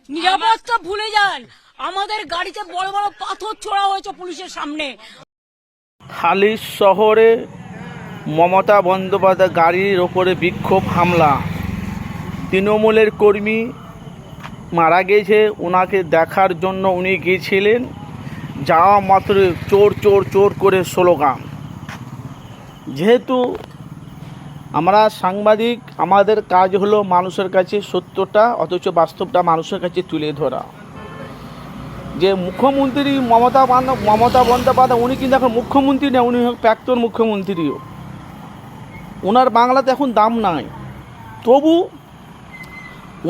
নিরাপত্তা ভুলে যান, আমাদের গাড়িতে বড় বড় পাথর ছোড়া হয়েছে পুলিশের সামনে। হালিশ শহরে মমতা বন্দ্যোপাধ্যায় গাড়ির ওপরে বিক্ষোভ হামলা, তৃণমূলের কর্মী মারা গেছে, ওনাকে দেখার জন্য উনি গিয়েছিলেন, যাওয়া মাত্র চোর চোর চোর করে স্লোগান। যেহেতু আমরা সাংবাদিক, আমাদের কাজ হলো মানুষের কাছে সত্যটা অথচ বাস্তবটা মানুষের কাছে তুলে ধরা। যে মুখ্যমন্ত্রী মমতা বন্দ্যোপাধ্যায়, উনি কিন্তু এখন মুখ্যমন্ত্রী না, উনি প্রাক্তন মুখ্যমন্ত্রীও। ওনার বাংলাতে এখন দাম নাই, তবু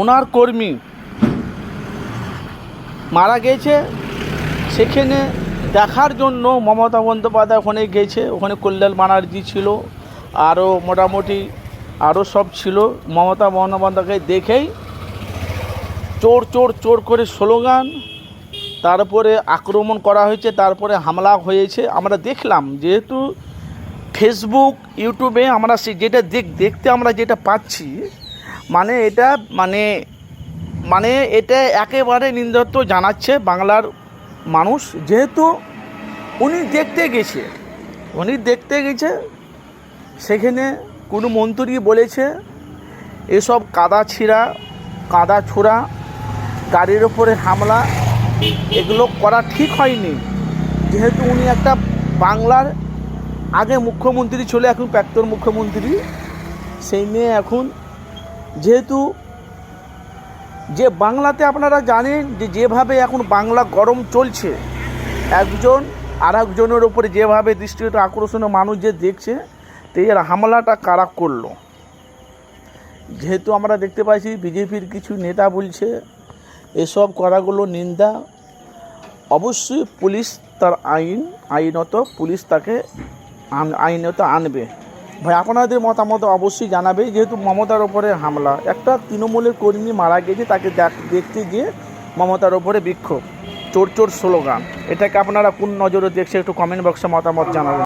ওনার কর্মী মারা গেছে, সেখানে দেখার জন্য মমতা বন্দ্যোপাধ্যায় ওখানে গেছে। ওখানে কল্যাণ ব্যানার্জি ছিল, আরও মোটামুটি আরও সব ছিল। মমতা বন্দ্যোপাধ্যায়কে দেখেই চোর চোর চোর করে স্লোগান, তারপরে আক্রমণ করা হয়েছে, তারপরে হামলা হয়েছে। আমরা দেখলাম, যেহেতু ফেসবুক ইউটিউবে আমরা যেটা দেখতে আমরা যেটা পাচ্ছি, মানে এটা মানে এটা একেবারে নিন্দত্ব জানাচ্ছে বাংলার মানুষ। যেহেতু উনি দেখতে গেছে সেখানে কোনো মন্ত্রী বলেছে এসব কাদা ছোড়া, গাড়ির ওপরে হামলা, এগুলো করা ঠিক হয়নি। যেহেতু উনি একটা বাংলার আগে মুখ্যমন্ত্রী ছিল, এখন প্রাক্তন মুখ্যমন্ত্রী, সেই নিয়ে এখন যেহেতু যে বাংলাতে আপনারা জানেন যে যেভাবে এখন বাংলা গরম চলছে, একজন আর একজনের ওপরে যেভাবে দৃষ্টিটা আকর্ষণীয় মানুষ যে দেখছে, তো এর হামলাটা কারা করলো। যেহেতু আমরা দেখতে পাচ্ছি বিজেপির কিছু নেতা বলছে এসব করাগুলো নিন্দা, অবশ্যই পুলিশ তার আইনত পুলিশ তাকে আইনত আনবে। ভাই, আপনাদের মতামত অবশ্যই জানাবে। যেহেতু মমতার ওপরে হামলা, একটা তৃণমূলের কর্মী মারা গেছে, তাকে দেখতে গিয়ে মমতার ওপরে বিক্ষোভ, চোর চোর স্লোগান, এটাকে আপনারা কোন নজরে দেখছে একটু কমেন্ট বক্সে মতামত জানাবেন।